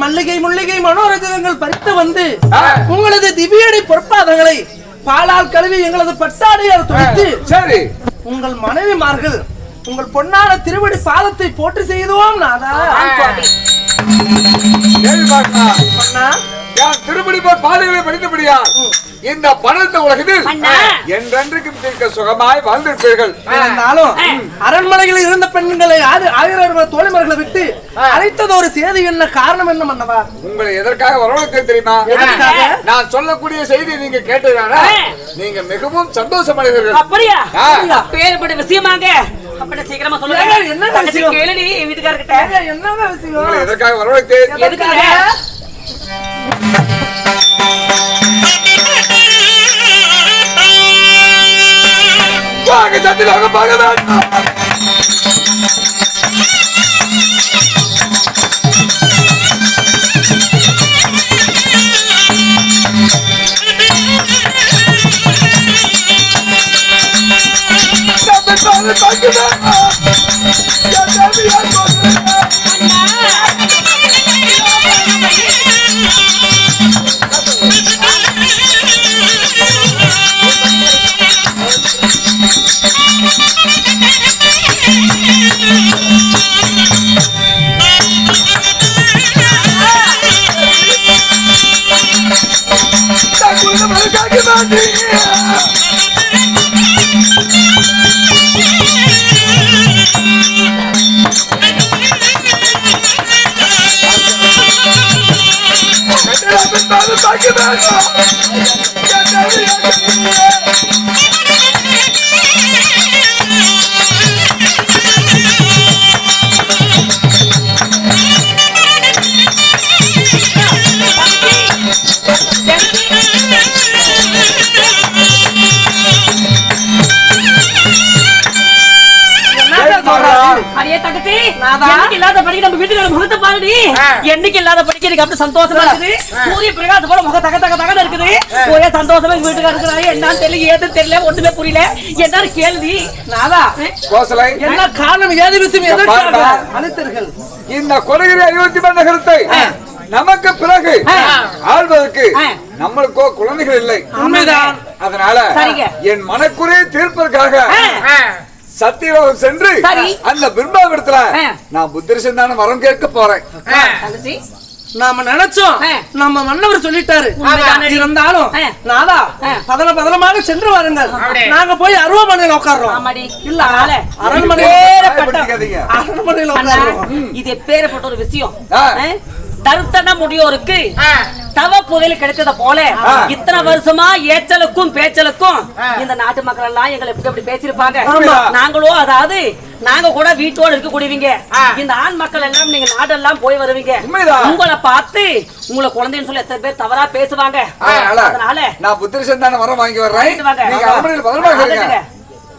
மல்லிகை முல்லிகை மனோரஞ்சகங்கள் பறித்து வந்து உங்களது திவ்யடை பொற்பாதங்களை பாலால் கழுவி எங்களது பட்டாடையால் துடைத்து சரி உங்கள் மனைவிமார்கள் உங்கள் பொன்னான திருவடி பாதத்தை போற்றி செய்தோம் நாதா. திருப்படி பாதைகளை படித்தபடியா இந்த பணத்தை உலகத்தில் என்றென்றைக்கும் தீர்க்க சுகமாய் வாழ்ந்திருப்பீர்கள். அரண்மனையில் இருந்த பெண்களை ஆயிரம் தோழிமர்களை விட்டு அழைத்தது ஒரு செய்தி என்ன காரணம் என்ன மன்னவா? உங்களை எதற்காக வரவழைக்க தெரியுமா? நான் சொல்லக்கூடிய செய்தி நீங்க கேட்டதால நீங்க மிகவும் சந்தோஷம் அடைவீர்கள். அப்படியா? பேர்பட்ட விஷயமாங்க. அப்படி சீக்கிரமா சொல்லுங்க. என்ன விஷயம்? கேளுடி வீட்டுக்காரர்கிட்ட. என்ன விஷயம்? உங்களை எதற்காக வரவழைத்தேன்? எதுக்காக? வாங்க சத்திலாக பாகதான். என்னைக்கு இல்லாத படிக்கிறதுக்கு அப்படி சந்தோஷமா இருக்குது. சூரிய பிரகாசம் போல முக தக தக தகன்னு இருக்குது. ஒரே சந்தோஷமா எங்க வீட்டுக்கு இருக்கிறாங்க. என்னன்னு தெரியல, ஏதுன்னு தெரியல, ஒண்ணுமே புரியல. என்ன கேள்வி நாதா? என்ன காரணம்? ஏது விஷயம்? அழைத்தீர்கள். இந்த கொடகிரி அயோத்தி நகரத்தை நமக்கு பிறகு ஆள்வதற்கு நம்மளுக்கோ குழந்தைகள் இல்லை. உண்மைதான். அதனால என் மனக்குறையை தீர்ப்பதற்காக சத்தியலோகம் சென்று அந்த பிரம்மாவிடத்துல நான் புத்திரசந்தான வரம் கேட்க போறேன். நாம நினைச்சோம், நம்ம மன்னவர் சொல்லிட்டாரு. இருந்தாலும் நாதா பதனமாக சென்று வாருங்கள். நாங்க போய் அருவமனையில உட்கார்றோம். இல்ல அரண்மனையில உட்கார்றோம். இது பேரப்பட்ட ஒரு விஷயம். தருத்தன முடியோருக்கு தவ புதையல் கிடைத்தத போல இத்தனை வருஷமா ஏச்சலுக்கும் பேச்சலுக்கும் இந்த நாட்டு மக்கள் எல்லாம் எங்களை எப்படி பேசிருப்பாங்க. நாங்களோ அதாவது நாங்க கூட வீட்டோட இருக்க கூடியவங்க. இந்த ஆண் மக்கள் எல்லாம் நீங்க நாடெல்லாம் போய் வருவீங்க. உங்களை பார்த்து உங்களை குழந்தைன்னு சொல்லி எத்தனை பேர் தவறா பேசுவாங்க. அதனால நான் புத்திரசந்தான வர வாங்கி வர்றேன். நீங்க அரண்மனையில் பத்திரமா இருங்க.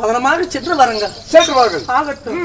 பதனமாக சென்று வரங்க. சென்று வாருங்கள். ஆகட்டும்.